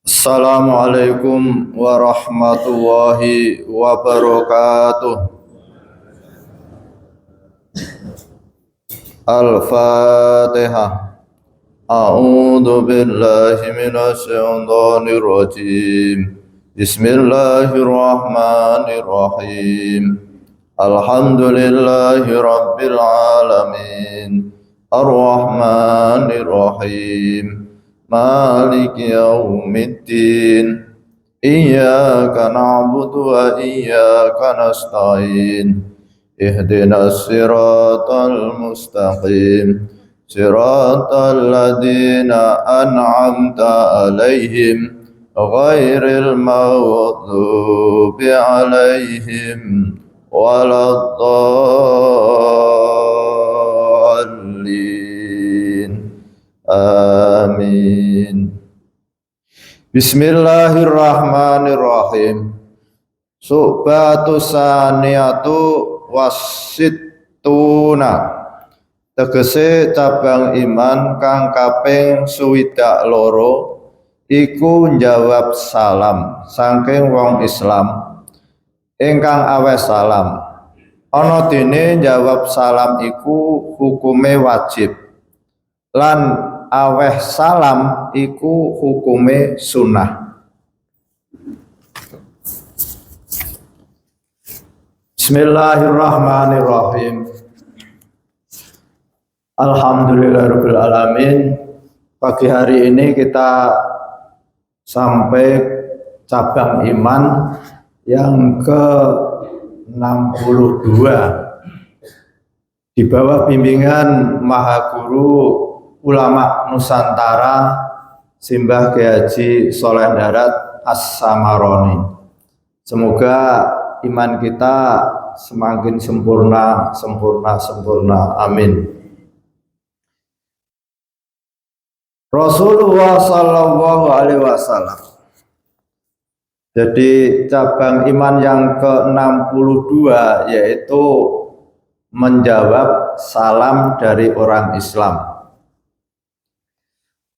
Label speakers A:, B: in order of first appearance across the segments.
A: Assalamualaikum warahmatullahi wabarakatuh. Al-Fatihah. A'udzu billahi minasy syaithanir rajim. Bismillahirrahmanirrahim. Alhamdulillahi rabbil alamin. Ar-Rahmanir Rahim. Maliki yaumiddin. Iyyaka na'budu wa iyyaka nasta'in. Ihdinas siratal mustaqim. Siratal ladzina an'amta 'alaihim ghairil maghdubi 'alaihim waladdallin. Amin. Bismillahirrahmanirrahim. Su'batu saniyatu wasittuna. Tegese cabang iman kang kaping 62 iku njawab salam saking wong Islam ingkang aweh salam. Ana dene njawab salam iku hukume wajib lan aweh salam iku hukume sunnah. Bismillahirrahmanirrahim. Alhamdulillahirabbil alamin. Pagi hari ini kita sampai cabang iman yang ke-62 di bawah bimbingan Maha Guru Ulama Nusantara Simbah Kyai Haji Sholeh Darat As-Samaroni. Semoga iman kita semakin sempurna. Amin. Rasulullah Sallallahu Alaihi Wasallam. Jadi cabang iman yang ke-62 yaitu menjawab salam dari orang Islam.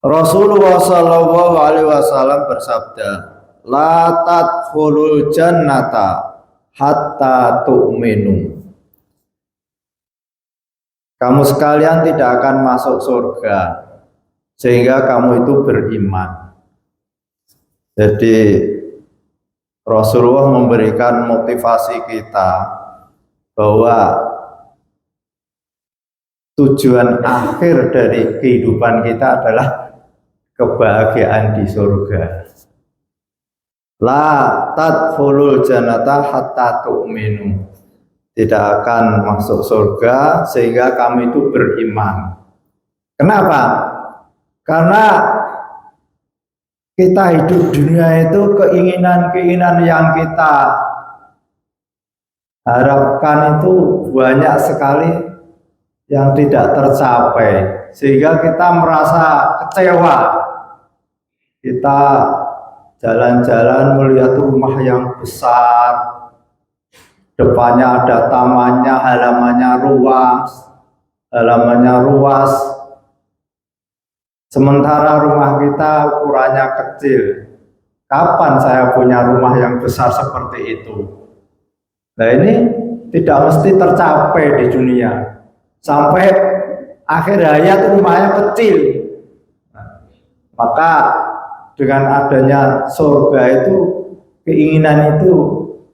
A: Rasulullah Sallallahu Alaihi Wasallam bersabda, "La tadkhulul jannata hatta tu'minu." Kamu sekalian tidak akan masuk surga sehingga kamu itu beriman. Jadi Rasulullah memberikan motivasi kita bahwa tujuan akhir dari kehidupan kita adalah kebahagiaan di surga. La tadkhulul jannata hatta tu'minu. Tidak akan masuk surga sehingga kamu itu beriman. Kenapa? Karena kita hidup dunia itu keinginan-keinginan yang kita harapkan itu banyak sekali yang tidak tercapai, sehingga kita merasa kecewa. Kita jalan-jalan melihat rumah yang besar, depannya ada tamannya, halamannya ruas. Sementara rumah kita ukurannya kecil. Kapan saya punya rumah yang besar seperti itu? Nah, ini tidak mesti tercapai di dunia. Sampai akhir hayat rumahnya kecil. Nah, maka dengan adanya surga itu, keinginan itu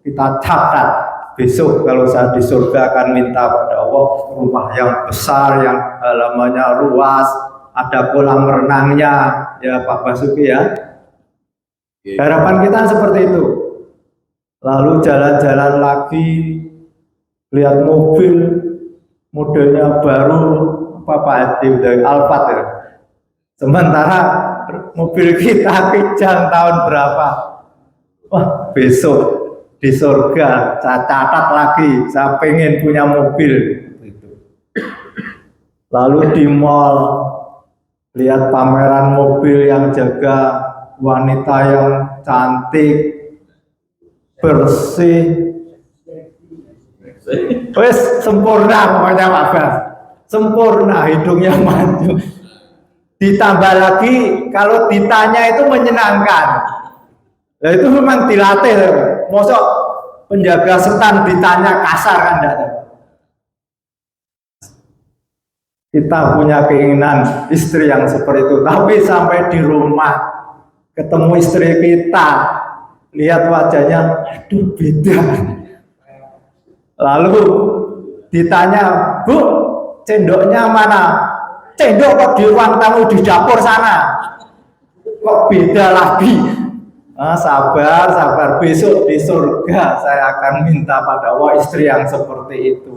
A: kita catat. Besok kalau saya di surga akan minta pada Allah rumah yang besar, yang halamannya luas, ada kolam renangnya, ya Pak Basuki ya. Harapan kita seperti itu. Lalu jalan-jalan lagi, lihat mobil modelnya baru, Pak Hadi dari Alphard ya. Sementara mobil kita kijang tahun berapa? Wah, besok di surga saya catat lagi, saya pengen punya mobil. Lalu di mall lihat pameran mobil yang jaga wanita yang cantik, bersih, wes sempurna pokoknya Pak Bas, sempurna, hidungnya maju. Ditambah lagi kalau ditanya itu menyenangkan. Nah, itu memang dilatih. Mosok penjaga setan ditanya kasar kan enggak? Kita punya keinginan istri yang seperti itu, tapi sampai di rumah ketemu istri kita, lihat wajahnya, aduh beda. Lalu ditanya, Bu, cendoknya mana? Cendok kok di ruang tamu di dapur sana. Kok beda lagi? Sabar, sabar. Besok di surga saya akan minta pada Allah istri yang seperti itu.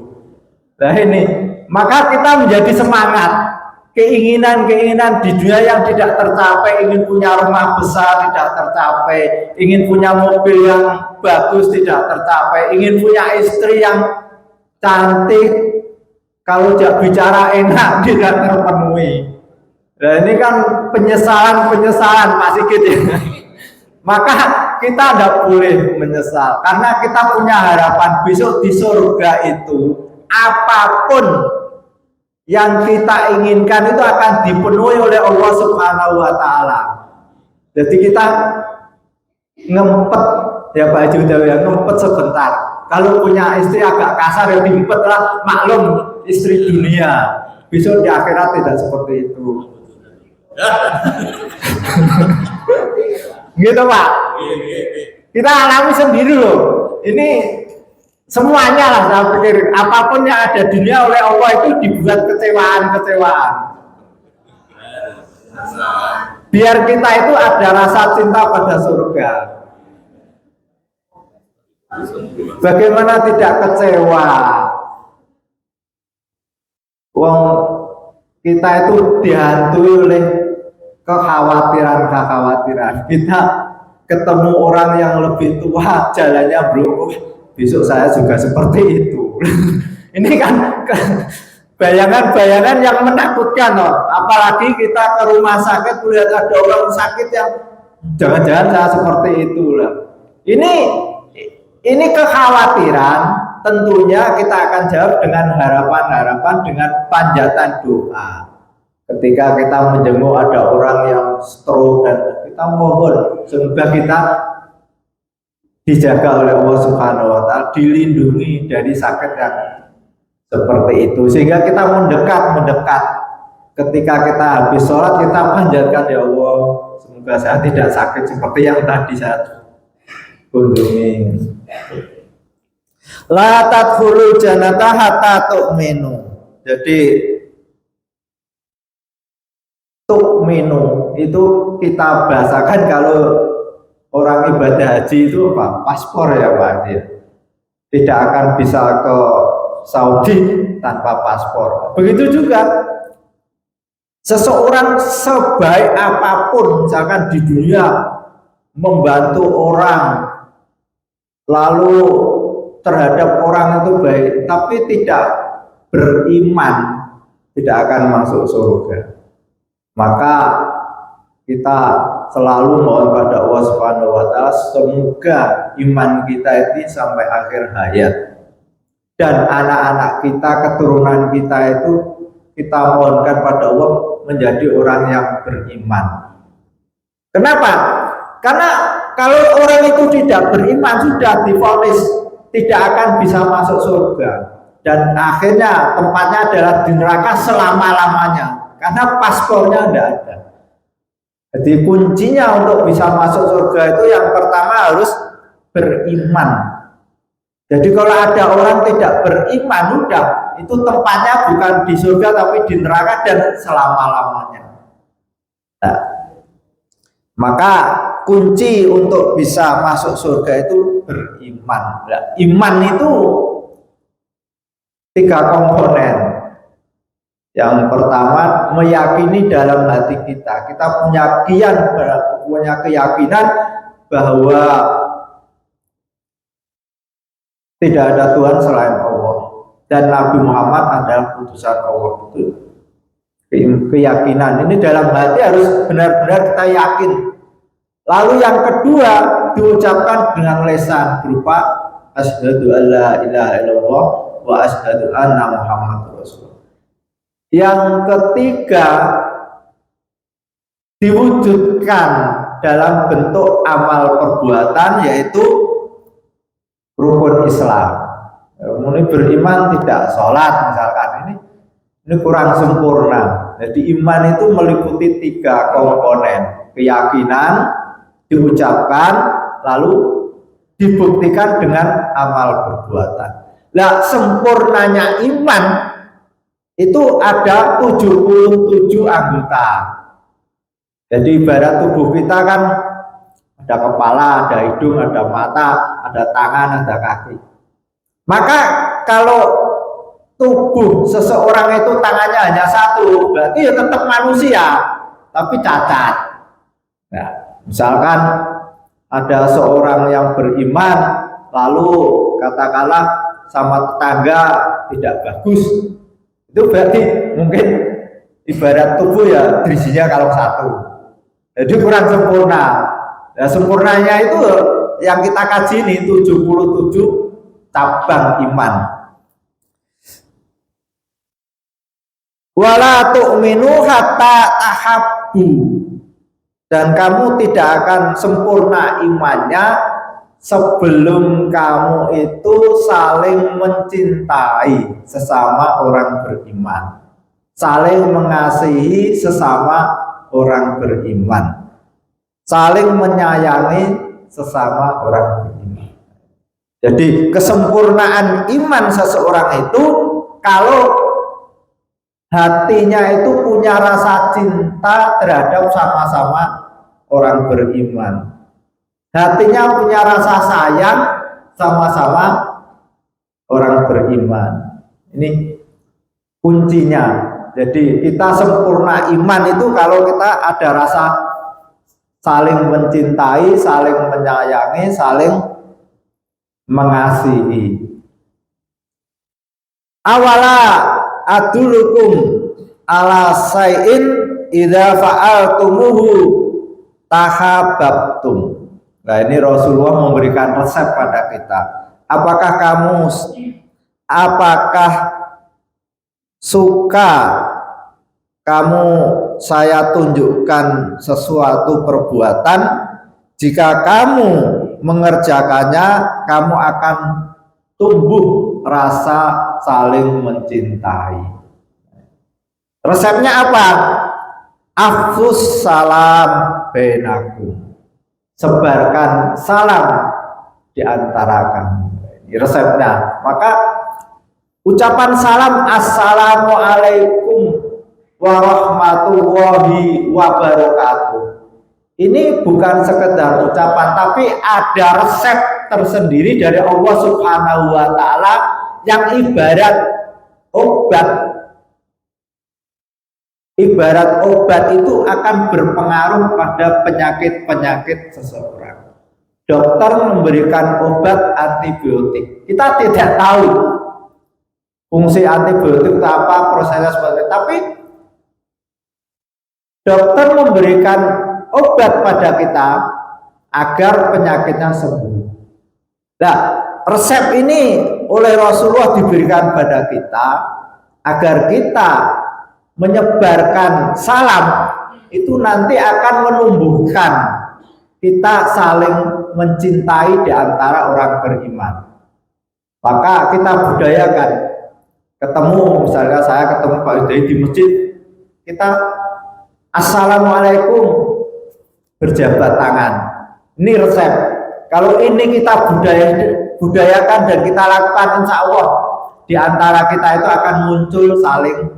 A: Nah ini, maka kita menjadi semangat. Keinginan-keinginan di dunia yang tidak tercapai, ingin punya rumah besar tidak tercapai, ingin punya mobil yang bagus tidak tercapai, ingin punya istri yang cantik, kalau tidak bicara enak tidak terpenuhi. Nah ini kan penyesalan Pak Sigit ya. Maka kita tidak boleh menyesal, karena kita punya harapan besok di surga itu apapun yang kita inginkan itu akan dipenuhi oleh Allah Subhanahu wa Ta'ala. Jadi kita ngempet ya Pak Haji ya, ngempet sebentar. Kalau punya istri agak kasar ya diempet lah, maklum istri dunia. Besok di akhirat tidak seperti itu. Gitu Pak. Kita alami sendiri loh. Ini semuanya lah saya pikir, apapun yang ada dunia oleh Allah itu dibuat kecewaan. Biar kita itu ada rasa cinta pada surga. Bagaimana tidak kecewa? Wong kita itu dihantui oleh kekhawatiran. Kita ketemu orang yang lebih tua, jalannya bro, besok saya juga seperti itu. Ini kan bayangan-bayangan yang menakutkan loh. Apalagi kita ke rumah sakit melihat ada orang sakit yang jangan-jangan saya seperti itu lah. Ini kekhawatiran, tentunya kita akan jawab dengan harapan-harapan, dengan panjatan doa. Ketika kita menjenguk ada orang yang stroke dan kita mohon semoga kita dijaga oleh Allah Subhanahu wa Ta'ala, dilindungi dari sakit yang seperti itu, sehingga kita mendekat. Ketika kita habis sholat kita panjatkan, ya Allah semoga saya tidak sakit seperti yang tadi saya kunjungi. La tadkhulul jannata hatta tu'minu. Jadi tu'minu itu kita bahasakan kalau orang ibadah haji itu apa? Paspor ya Pak Haji. Tidak akan bisa ke Saudi tanpa paspor. Begitu juga seseorang sebaik apapun, misalkan di dunia membantu orang, lalu terhadap orang itu baik, tapi tidak beriman, tidak akan masuk surga. Maka kita selalu mohon pada Allah Subhanahu wa Ta'ala, semoga iman kita ini sampai akhir hayat, dan anak-anak kita, keturunan kita itu kita mohonkan pada Allah menjadi orang yang beriman. Kenapa? Karena kalau orang itu tidak beriman, sudah divonis tidak akan bisa masuk surga, dan akhirnya tempatnya adalah di neraka selama-lamanya, karena paspornya tidak ada. Jadi kuncinya untuk bisa masuk surga itu yang pertama harus beriman. Jadi kalau ada orang tidak beriman, udah itu tempatnya bukan di surga tapi di neraka dan selama-lamanya. Nah, maka kunci untuk bisa masuk surga itu beriman. Nah, iman itu 3 komponen. Yang pertama, meyakini dalam hati kita. Kita punya keyakinan bahwa tidak ada Tuhan selain Allah dan Nabi Muhammad adalah utusan Allah. Itu keyakinan ini dalam hati harus benar-benar kita yakin. Lalu yang kedua diucapkan dengan lisan berupa asyhadu alla ilaha illallah wa asyhadu anna Muhammadur Rasulullah. Yang ketiga diwujudkan dalam bentuk amal perbuatan, yaitu rukun Islam. Kemudian beriman tidak sholat misalkan, ini kurang sempurna. Jadi iman itu meliputi 3 komponen: keyakinan diucapkan, lalu dibuktikan dengan amal perbuatan. Nah, sempurnanya iman itu ada 77 anggota. Jadi ibarat tubuh kita kan ada kepala, ada hidung, ada mata, ada tangan, ada kaki. Maka kalau tubuh seseorang itu tangannya hanya 1, berarti ya tetap manusia, tapi cacat. Nah, misalkan ada seorang yang beriman, lalu katakanlah sama tetangga tidak bagus, itu berarti mungkin ibarat tubuh ya berisinya kalau 1, jadi kurang sempurna. Nah, sempurnanya itu yang kita kaji ini 77 cabang iman. Wala tu'minu hatta tahabbu, dan kamu tidak akan sempurna imannya sebelum kamu itu saling mencintai sesama orang beriman, saling mengasihi sesama orang beriman, saling menyayangi sesama orang beriman. Jadi kesempurnaan iman seseorang itu kalau hatinya itu punya rasa cinta terhadap sama-sama orang beriman, hatinya punya rasa sayang sama-sama orang beriman. Ini kuncinya. Jadi kita sempurna iman itu kalau kita ada rasa saling mencintai, saling menyayangi, saling mengasihi. Awala adulukum ala sayin idza fa'altumuhu tahabbtum. Nah, ini Rasulullah memberikan resep pada kita. Apakah suka kamu saya tunjukkan sesuatu perbuatan, jika kamu mengerjakannya kamu akan tumbuh rasa saling mencintai. Resepnya apa? Afsus salam bainakum, sebarkan salam di antara kamu. Ini resepnya. Maka ucapan salam assalamualaikum warahmatullahi wabarakatuh ini bukan sekedar ucapan, tapi ada resep tersendiri dari Allah Subhanahu wa Ta'ala yang ibarat obat. Ibarat obat itu akan berpengaruh pada penyakit-penyakit seseorang. Dokter memberikan obat antibiotik, kita tidak tahu fungsi antibiotik itu apa, prosesnya seperti itu, tapi dokter memberikan obat pada kita agar penyakitnya sembuh. Nah, resep ini oleh Rasulullah diberikan pada kita agar kita menyebarkan salam itu nanti akan menumbuhkan kita saling mencintai di antara orang beriman. Maka kita budayakan, ketemu misalnya saya ketemu Pak Yudhai di masjid, kita assalamualaikum, berjabat tangan. Ini resep. Kalau ini kita budayakan dan kita lakukan, insya Allah di antara kita itu akan muncul saling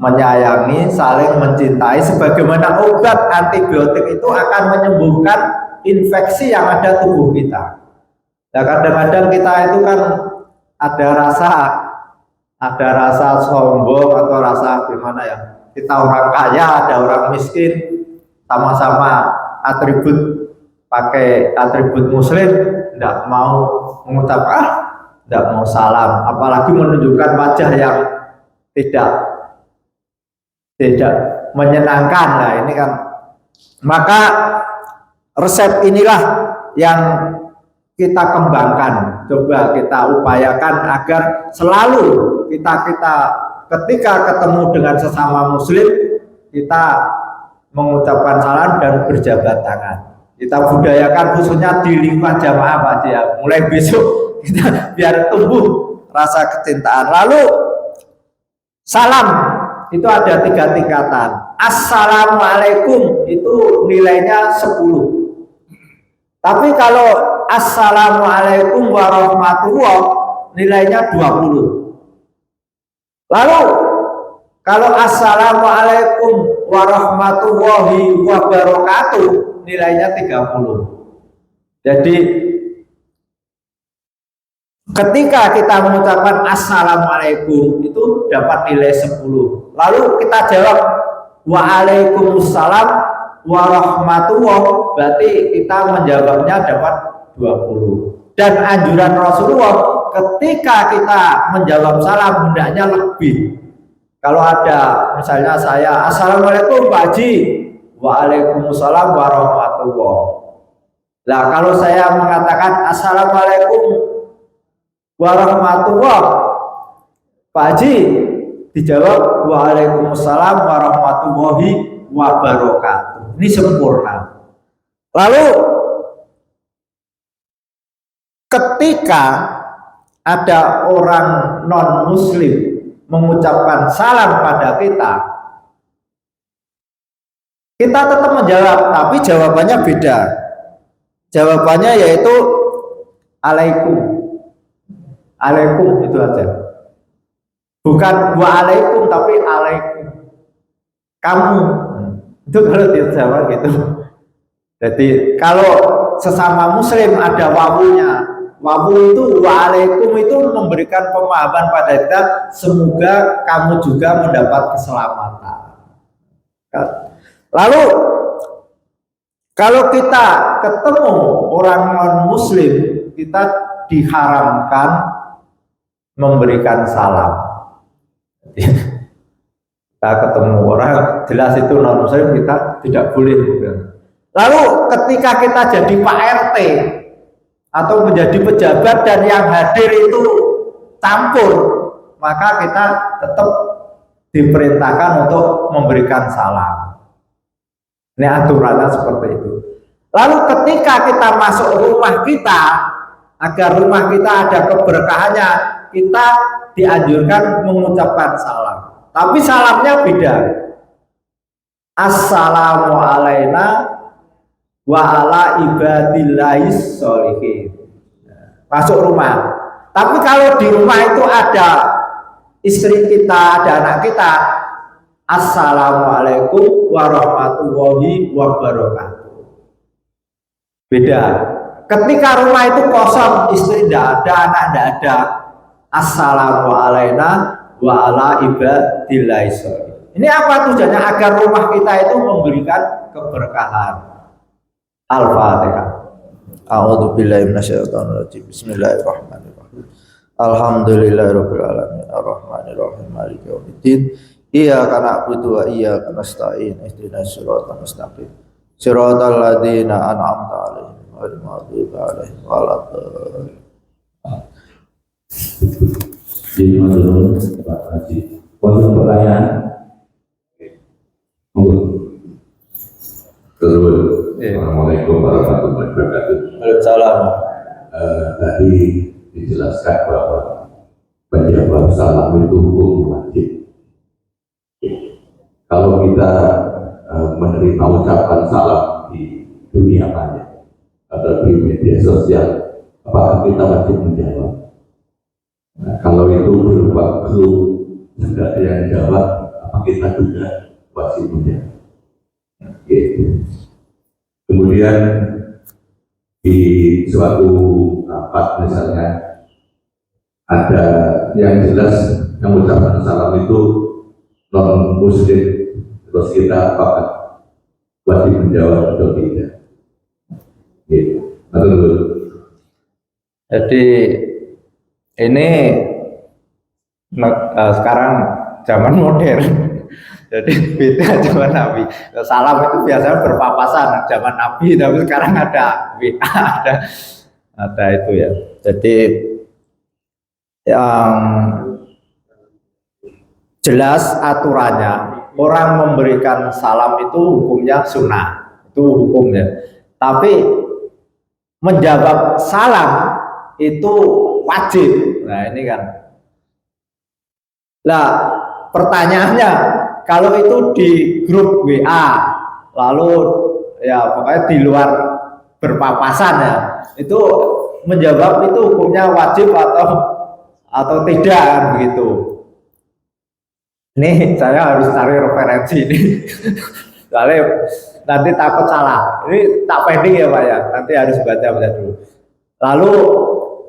A: menyayangi, saling mencintai, sebagaimana obat antibiotik itu akan menyembuhkan infeksi yang ada tubuh kita. Nah, kadang-kadang kita itu kan ada rasa sombong atau rasa gimana ya, kita orang kaya, ada orang miskin, sama-sama atribut, pakai atribut muslim, tidak mau mengucapkan, tidak mau salam, apalagi menunjukkan wajah yang tidak menyenangkan. Nah, ini kan, maka resep inilah yang kita kembangkan, coba kita upayakan agar selalu kita ketika ketemu dengan sesama muslim, kita mengucapkan salam dan berjabat tangan. Kita budayakan khususnya di lingkungan jamaah Pak ya. Mulai besok kita biar tumbuh rasa kecintaan. Lalu salam itu ada 3 tingkatan. Assalamualaikum itu nilainya 10. Tapi kalau assalamualaikum warahmatullahi nilainya 20. Lalu kalau assalamualaikum warahmatullahi wabarakatuh nilainya 30. Jadi ketika kita mengucapkan assalamualaikum itu dapat nilai 10. Lalu kita jawab waalaikumsalam warahmatullahi, berarti kita menjawabnya dapat 20. Dan anjuran Rasulullah ketika kita menjawab salam hendaknya lebih. Kalau ada misalnya saya assalamualaikum Pak Haji, waalaikumsalam warahmatullahi. Nah kalau saya mengatakan assalamualaikum warahmatullahi, Pak Haji dijawab waalaikumsalam warahmatullahi wabarakatuh. Ini sempurna. Lalu ketika ada orang non muslim mengucapkan salam pada kita, kita tetap menjawab, tapi jawabannya beda. Jawabannya yaitu alaikum. Alaikum itu aja. Bukan waalaikum tapi alaikum. Kamu. Itu kalau dijawab gitu. Jadi kalau sesama muslim ada wawunya. Wawu itu waalaikum itu memberikan pemahaman pada kita, semoga kamu juga mendapat keselamatan. Lalu kalau kita ketemu orang non muslim, kita diharamkan memberikan salam. Kita ketemu orang jelas itu non muslim, kita tidak boleh. Lalu ketika kita jadi Pak RT atau menjadi pejabat dan yang hadir itu campur, maka kita tetap diperintahkan untuk memberikan salam. Ini aturannya seperti itu. Lalu ketika kita masuk rumah kita, agar rumah kita ada keberkahannya, kita dianjurkan mengucapkan salam. Tapi salamnya beda. Assalamualaikum wa ala ibadillahis sholihin. Masuk rumah. Tapi kalau di rumah itu ada istri kita, ada anak kita, assalamualaikum warahmatullahi wabarakatuh. Beda. Ketika rumah itu kosong, istri tidak ada, anak tidak ada, assalamualaikum wa ala ibadillahis sholihin. Ini apa tujuannya? Agar rumah kita itu memberikan keberkahan. Al-Fatihah. A'udzu billahi minasyaitonir rajim. Bismillahirrahmanirrahim. Alhamdulillahirabbil alamin arrahmanir rahim maliki yaumiddin. Iyyaka na'budu wa iyyaka nasta'in. Ihdinas siratal mustaqim. Siratal ladzina an'amta 'alaihim ghairil maghdubi 'alaihim waladdallin.
B: Jadi menurut Pak Haji, untuk pertanyaan, Assalamualaikum warahmatullahi wabarakatuh.
A: Waalaikumsalam.
B: Tadi dijelaskan bahwa menjawab salam itu hukum wajib. Kalau kita menerima ucapan salam di dunia maya atau di media sosial, apakah kita wajib menjawab? Nah, kalau itu berupa grup tidak ada yang jawab, apa kita juga wajib menjawab? Gitu. Kemudian di suatu rapat misalnya ada yang jelas yang mengucapkan salam itu non muslim, terus kita apakah wajib menjawab atau tidak? Gitu. Betul. Jadi
A: ini sekarang zaman modern. Jadi beda zaman Nabi. Salam itu biasanya berpapasan zaman Nabi, tapi sekarang ada WA, ada itu ya. Jadi yang jelas aturannya orang memberikan salam itu hukumnya sunnah, itu hukumnya. Tapi menjawab salam itu wajib. Nah ini kan. Nah pertanyaannya, kalau itu di grup WA, lalu ya pokoknya di luar berpapasan ya, itu menjawab itu hukumnya wajib atau tidak kan begitu. Ini saya harus cari referensi ini. Soalnya nanti takut salah. Ini tak pending ya Pak ya. Nanti harus baca dulu. Lalu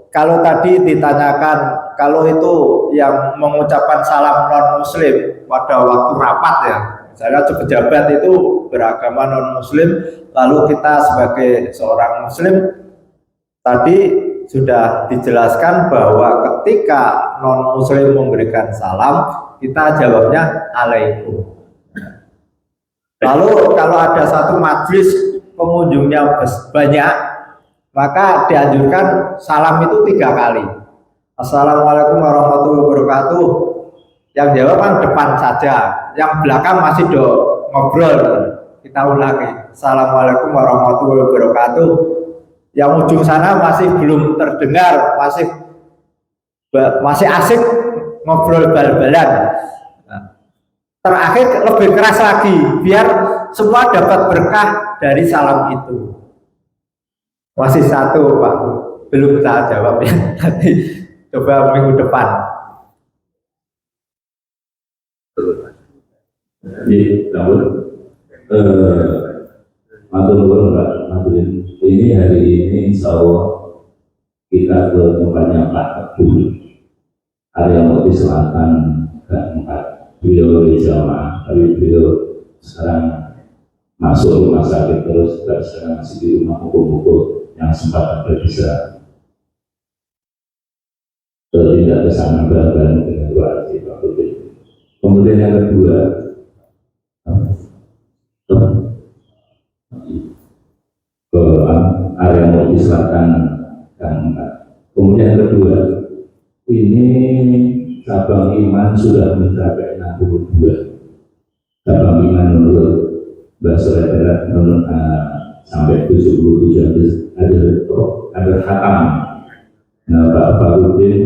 A: kalau tadi ditanyakan kalau itu yang mengucapkan salam non muslim pada waktu rapat ya. Misalnya pejabat itu beragama non muslim, lalu kita sebagai seorang muslim tadi sudah dijelaskan bahwa ketika non muslim memberikan salam, kita jawabnya alaikum. Lalu kalau ada satu majelis pengunjungnya banyak, maka dianjurkan salam itu 3 kali. Assalamualaikum warahmatullahi wabarakatuh. Yang jawab kan depan saja, yang belakang masih ngobrol. Kita ulangi. Assalamualaikum warahmatullahi wabarakatuh. Yang ujung sana masih belum terdengar, masih asik ngobrol bal-balan. Terakhir lebih keras lagi, biar semua dapat berkah dari salam itu. Masih satu Pak, belum saya jawab ya. Nanti coba minggu depan.
B: Jadi, namun, matur nuwun Pak Madurin. Ini hari ini insya Allah kita ke tempatnya Pak Teguh, area Moti Selatan dan 4. Beliau di jamaah, tapi beliau sekarang masuk rumah sakit terus, dan sekarang masih di rumah hukum-hukum yang sempat ada bisa tidak kesana bareng dengan doa Pak Madurin. Kemudian yang kedua, ke area Moti Selatan dan 4. Kemudian yang kedua, ini cabang iman sudah mencapai 62. Cabang iman menurut Mbak Soledad menurut sampai 77 ada khatam. Nah Pak Farudin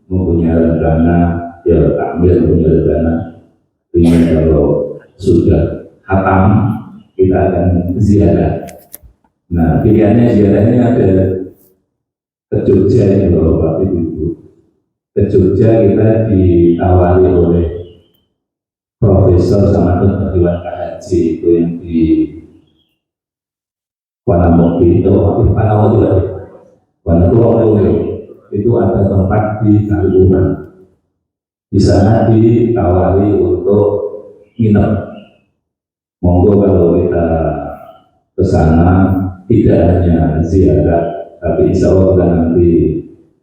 B: mempunyai rencana, ya Amir mempunyai rencana, ini kalau sudah khatam kita akan ziarah. Nah pilihannya ziarahnya ada ke Jogja ini kalau Pak Ibu. Ke Jogja kita ditawari oleh Profesor sama Dr. Iwan Kahaji itu yang di Wanamokti itu itu ada tempat di Kaliurang. Di sana ditawari untuk nginep. Monggo kalau kita ke sana tidak hanya ziarah, tapi insya Allah kita nanti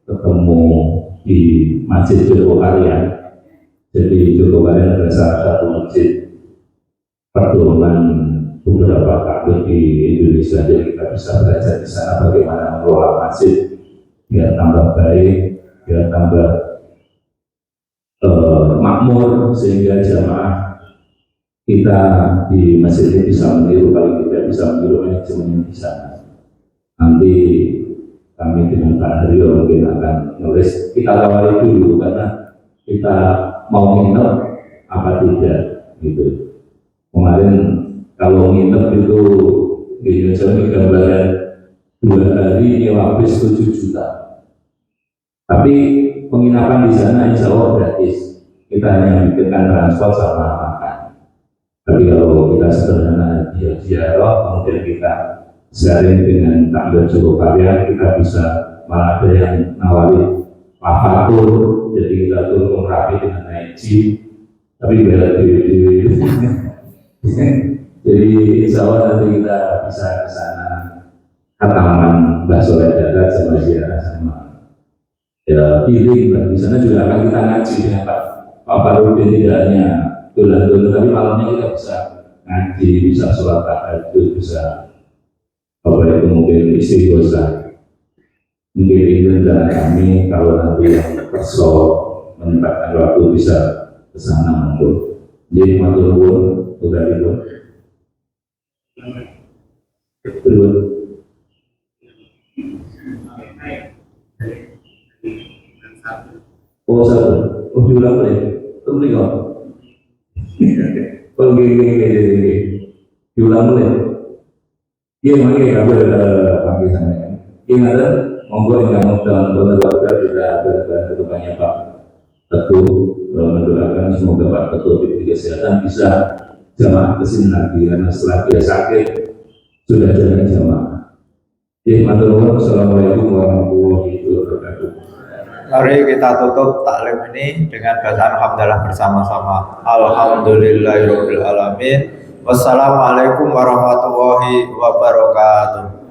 B: ketemu di Masjid Jogokarian. Jadi Jogokarian adalah salah satu masjid pedoman beberapa kampung di Indonesia. Jadi kita bisa belajar di sana bagaimana mengelola masjid biar tambah baik, biar tambah makmur, sehingga jamaah kita di masjid ini bisa meniru, paling tidak bisa meniru manajemen di sana. Nanti kami dengan Pak Haryo mungkin akan nulis, kita tawari dulu karena kita mau nginep apa tidak gitu. Kemarin kalau nginep itu di Indonesia ini gambaran 2 hari nyewa bis 7 juta. Tapi penginapan di sana insya Allah gratis. Kita hanya memikirkan transport sama makan. Tapi kalau kita sederhana ziarah, kemudian kita sharing dengan Takbir Jogokarian, kita bisa malah ada yang nawari papatur, jadi kita turun rapi dengan naik jeep, tapi bela diri. Jadi insya Allah nanti kita bisa ke sana khataman Mbak Soledad sama ziarah sama ya pilih. Di sana juga akan kita ngaji dengan Pak Farudin, tidak hanya dolan-dolan, tapi malamnya kita bisa ngaji, bisa sholat tahajud, bisa apa itu mungkin istighosah. Mungkin ini rencana kami kalau nanti yang perso menyempatkan waktu bisa ke sana monggo. Jadi matur nuwun utawi Terus oh satu, oh diulang boleh, tunggu kok. Oh gini, diulang boleh. Iya makanya kami ada panggil sana. Ini ada monggo yang kamu dalam beberapa kita kedepannya Pak Ketua mendoakan semoga Pak Ketua di Kesehatan bisa jamaah kesini lagi karena setelah dia sakit sudah jalan jamaah. Matur nuwun. Assalamualaikum warahmatullahi wabarakatuh.
A: Mari kita tutup taklim ini dengan bacaan hamdalah bersama-sama. Alhamdulillahirabbil alamin. Wassalamualaikum warahmatullahi wabarakatuh.